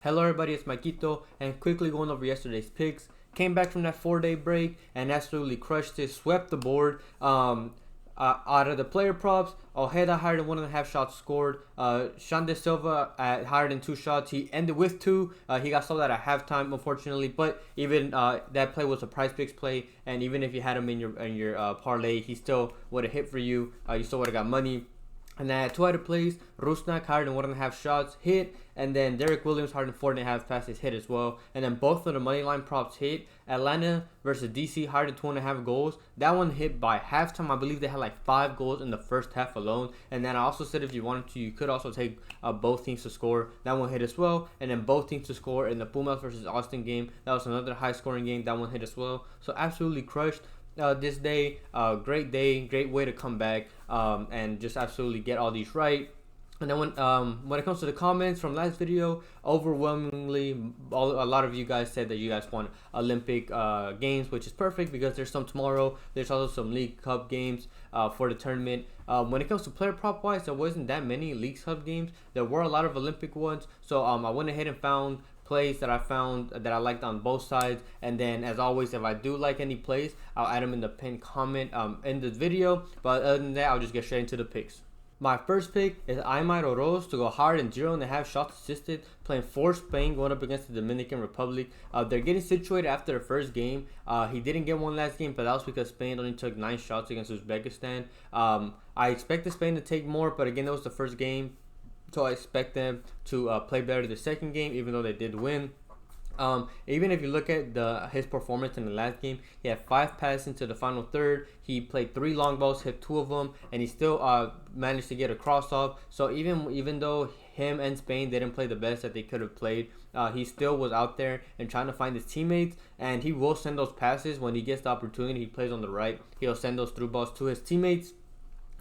Hello everybody, it's Maikito, and quickly going over yesterday's picks. Came back from that 4-day break and absolutely crushed it, swept the board. Out of the player props, Ojeda higher than 1.5 shots scored. Sean De Silva at higher than 2 shots. He ended with 2. He got sold out at halftime, unfortunately. But even that play was a prize picks play, and even if you had him in your parlay, he still would have hit for you. You still would have got money. And then at 2 other plays, Rusnak higher than 1.5 shots hit, and then Derek Williams higher than 4.5 passes hit as well. And then both of the money line props hit. Atlanta versus DC higher than 2.5 goals. That one hit by halftime. I believe they had like 5 goals in the first half alone. And then I also said if you wanted to, you could also take both teams to score. That one hit as well. And then both teams to score in the Pumas versus Austin game. That was another high scoring game. That one hit as well. So absolutely crushed. This day, great day, great way to come back and just absolutely get all these right. And then when it comes to the comments from last video, overwhelmingly, a lot of you guys said that you guys want Olympic games, which is perfect because there's some tomorrow. There's also some League Cup games for the tournament. When it comes to player prop wise, there wasn't that many League Cup games. There were a lot of Olympic ones. So I went ahead and found plays that I found that I liked on both sides, and then as always, if I do like any plays, I'll add them in the pinned comment in the video. But other than that, I'll just get straight into the picks. My first pick is Aimar Oroz to go higher than 0.5 shots assisted, playing for Spain, going up against the Dominican Republic. They're getting situated after the first game. He didn't get one last game, but that was because Spain only took 9 shots against Uzbekistan. I expected Spain to take more, but again, that was the first game. So I expect them to play better the second game, even though they did win. Even if you look at his performance in the last game, he had 5 passes into the final third. He played 3 long balls, hit 2 of them, and he still managed to get a cross off. So even though him and Spain didn't play the best that they could have played, he still was out there and trying to find his teammates, and he will send those passes when he gets the opportunity. He plays on the right. He'll send those through balls to his teammates.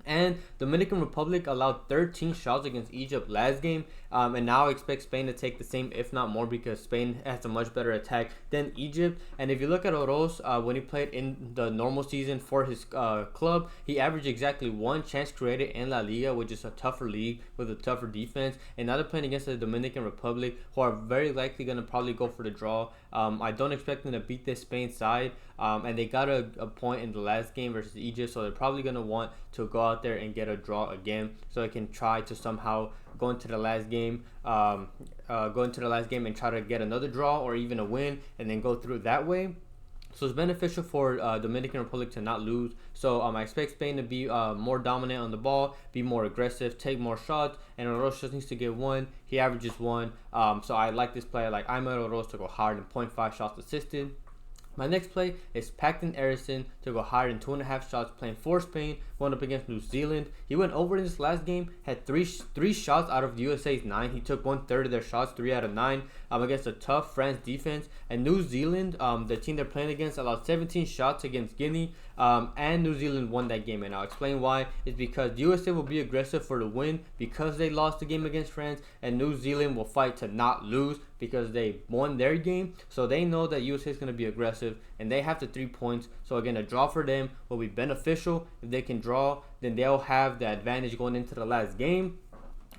And Dominican Republic allowed 13 shots against Egypt last game, and now I expect Spain to take the same, if not more, because Spain has a much better attack than Egypt. And if you look at Oroz, when he played in the normal season for his club, he averaged exactly 1 chance created in La Liga, which is a tougher league with a tougher defense. And now they're playing against the Dominican Republic, who are very likely going to probably go for the draw. I don't expect them to beat this Spain side, and they got a point in the last game versus Egypt, so they're probably going to want to go out there and get a draw again, so they can try to somehow go into the last game and try to get another draw or even a win, and then go through that way. So it's beneficial for Dominican Republic to not lose. So I expect Spain to be more dominant on the ball, be more aggressive, take more shots, and Oroz just needs to get 1. He averages 1. So I like this play. I like Aimar Oroz to go higher than 0.5 shots assisted. My next play is Paxten Aaronson to go higher than 2.5 shots, playing for Spain, going up against New Zealand. He went over in this last game, had three shots out of the USA's 9. He took 1/3 of their shots, 3 out of 9, against a tough France defense. And New Zealand, the team they're playing against, allowed 17 shots against Guinea, and New Zealand won that game. And I'll explain why. It's because USA will be aggressive for the win because they lost the game against France, and New Zealand will fight to not lose because they won their game. So they know that USA is going to be aggressive, and they have the 3 points. So again, a draw for them will be beneficial. If they can draw, then they'll have the advantage going into the last game.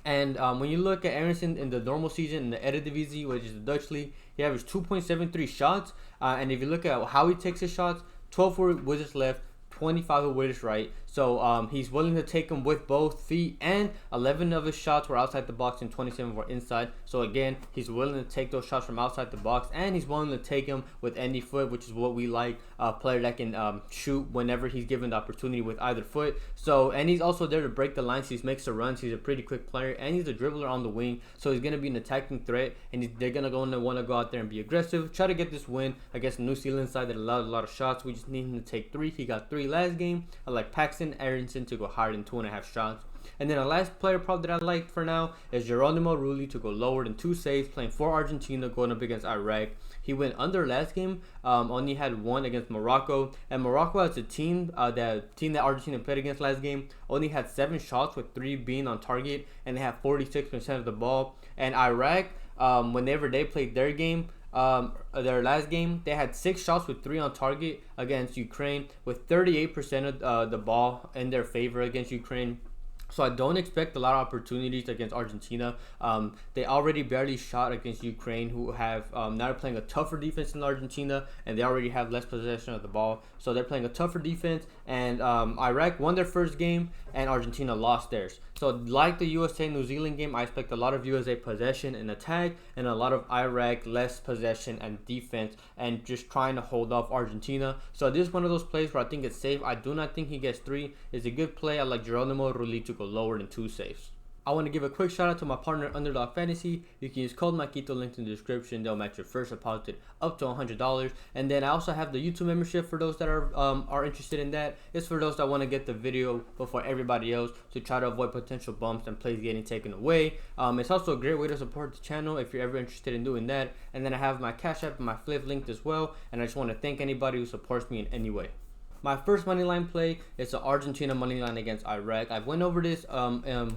And when you look at Aaronson in the normal season in the Eredivisie, which is the Dutch league, he averaged 2.73 shots. And if you look at how he takes his shots, 12 with his left, 25 with his right. So he's willing to take them with both feet, and 11 of his shots were outside the box and 27 were inside. So again, he's willing to take those shots from outside the box, and he's willing to take them with any foot, which is what we like, a player that can shoot whenever he's given the opportunity with either foot. So, and he's also there to break the lines. He makes the runs. He's a pretty quick player, and he's a dribbler on the wing. So he's going to be an attacking threat, and they're going to want to go out there and be aggressive, try to get this win against the New Zealand side that allowed a lot of shots. We just need him to take 3. He got 3 last game. I like Paxten Aaronson to go higher than 2.5 shots. And then the last player prop that I like for now is Gerónimo Rulli to go lower than 2 saves, playing for Argentina, going up against Iraq. He went under last game, only had 1 against Morocco. And Morocco as a team, that Argentina played against last game, only had 7 shots with 3 being on target, and they had 46% of the ball. And Iraq, whenever they played their game, their last game, they had 6 shots with 3 on target against Ukraine, with 38% of the ball in their favor against Ukraine. So I don't expect a lot of opportunities against Argentina. They already barely shot against Ukraine, who have now playing a tougher defense than Argentina, and they already have less possession of the ball. So they're playing a tougher defense, and Iraq won their first game, and Argentina lost theirs. So like the USA-New Zealand game, I expect a lot of USA possession and attack, and a lot of Iraq less possession and defense, and just trying to hold off Argentina. So this is one of those plays where I think it's safe. I do not think he gets 3. It's a good play. I like Gerónimo Rulli to go lower than 2 saves. I want to give a quick shout out to my partner Underdog Fantasy. You can use code Maikito, linked in the description. They'll match your first deposit up to $100. And then I also have the YouTube membership for those that are interested in that. It's for those that want to get the video before everybody else to try to avoid potential bumps and plays getting taken away. It's also a great way to support the channel if you're ever interested in doing that. And then I have my Cashapp and my Fliff linked as well. And I just want to thank anybody who supports me in any way. My first money line play is the Argentina money line against Iraq. I went over this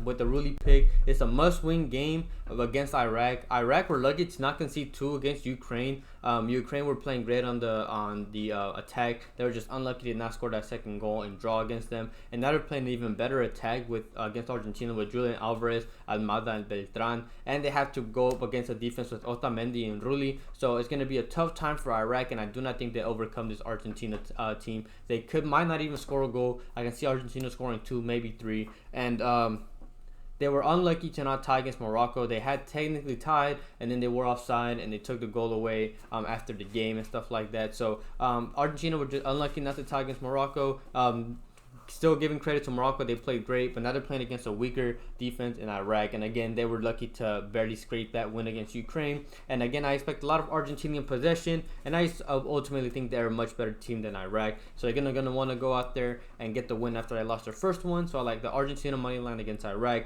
with the Rulli pick. It's a must-win game against Iraq. Iraq were lucky to not concede 2 against Ukraine. Ukraine were playing great on the attack. They were just unlucky to not score that second goal and draw against them. And now they're playing an even better attack with against Argentina with Julian Alvarez, Almada, and Beltran. And they have to go up against a defense with Otamendi and Rulli. So it's going to be a tough time for Iraq, and I do not think they overcome this Argentina team. They might not even score a goal. I can see Argentina scoring 2, maybe 3. And they were unlucky to not tie against Morocco. They had technically tied, and then they were offside, and they took the goal away after the game and stuff like that. So Argentina were just unlucky not to tie against Morocco. Still giving credit to Morocco, they played great, but now they're playing against a weaker defense in Iraq. And again, they were lucky to barely scrape that win against Ukraine. And again, I expect a lot of Argentinian possession, and I ultimately think they're a much better team than Iraq. So they're gonna want to go out there and get the win after they lost their first one. So I like the Argentina money line against Iraq.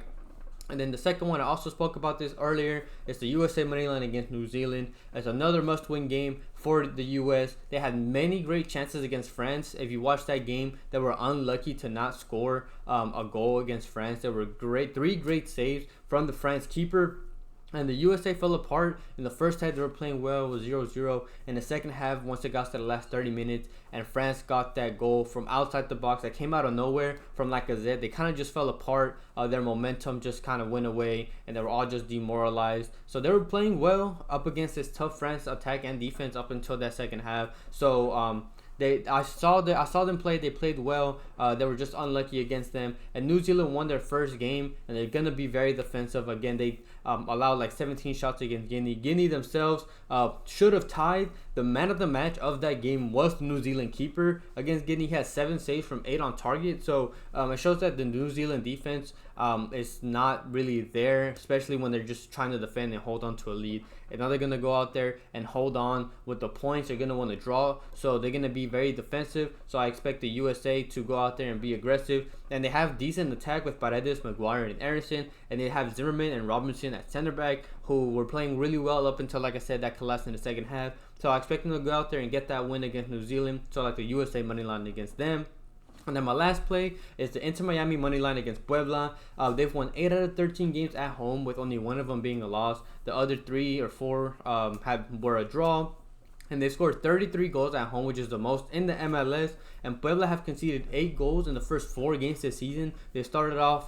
And then the second one, I also spoke about this earlier, it's the USA money line against New Zealand. It's another must-win game for the US. They had many great chances against France. If you watch that game, they were unlucky to not score a goal against France. There were 3 great saves from the France keeper. And the USA fell apart. In the first half, they were playing well. It was 0-0. In the second half, once it got to the last 30 minutes, and France got that goal from outside the box that came out of nowhere from Lacazette, they kind of just fell apart. Their momentum just kind of went away, and they were all just demoralized. So they were playing well up against this tough France attack and defense up until that second half. So I saw them play. They played well. They were just unlucky against them. And New Zealand won their first game, and they're gonna be very defensive. Again, they allowed like 17 shots against Guinea. Guinea themselves should have tied. The man of the match of that game was the New Zealand keeper against Guinea. He had 7 saves from 8 on target. So it shows that the New Zealand defense is not really there, especially when they're just trying to defend and hold on to a lead. And now they're going to go out there and hold on with the points. They're going to want to draw. So they're going to be very defensive. So I expect the USA to go out there and be aggressive. And they have decent attack with Paredes, Maguire, and Aaronson. And they have Zimmerman and Robinson at center back, who were playing really well up until, like I said, that collapsed in the second half. So I expect them to go out there and get that win against New Zealand. So I like the USA money line against them. And then my last play is the Inter Miami money line against Puebla. They've won 8 out of 13 games at home, with only 1 of them being a loss. The other 3 or 4 were a draw. And they scored 33 goals at home, which is the most in the MLS. And Puebla have conceded 8 goals in the first 4 games this season. They started off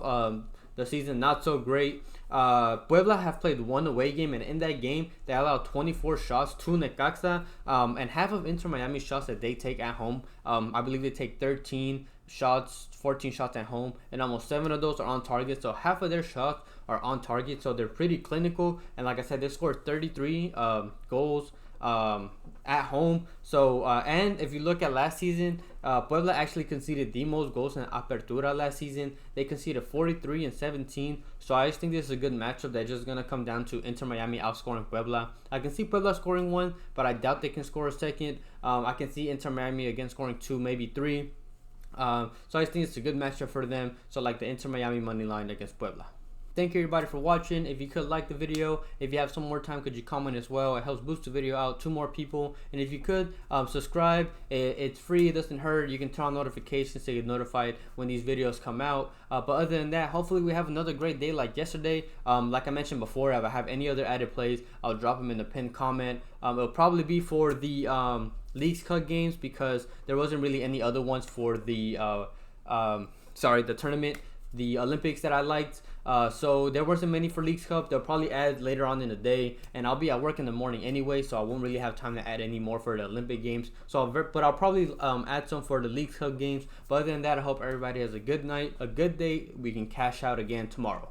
the season not so great. Puebla have played 1 away game, and in that game they allowed 24 shots to Necaxa, and half of Inter Miami's shots that they take at home, I believe they take 13 shots, 14 shots at home, and almost 7 of those are on target. So half of their shots are on target, so they're pretty clinical. And like I said, they scored 33 goals at home. So and if you look at last season, Puebla actually conceded the most goals in Apertura last season. They conceded 43 and 17. So I just think this is a good matchup that's just gonna come down to Inter Miami outscoring Puebla. I can see Puebla scoring 1, but I doubt they can score a second. I can see Inter Miami again scoring 2, maybe 3. So I just think it's a good matchup for them. So like the Inter Miami money line against Puebla. Thank you everybody for watching. If you could like the video, if you have some more time, could you comment as well? It helps boost the video out to more people. And if you could subscribe, it's free, it doesn't hurt. You can turn on notifications so you get notified when these videos come out. But other than that, hopefully we have another great day like yesterday. Like I mentioned before, if I have any other added plays, I'll drop them in the pinned comment. It'll probably be for the Leagues Cup games, because there wasn't really any other ones for the the tournament. the Olympics that I liked. So there wasn't many for Leagues Cup. They'll probably add later on in the day, and I'll be at work in the morning anyway, so I won't really have time to add any more for the Olympic games. But I'll probably add some for the Leagues Cup games. But other than that, I hope everybody has a good night, a good day. We can cash out again tomorrow.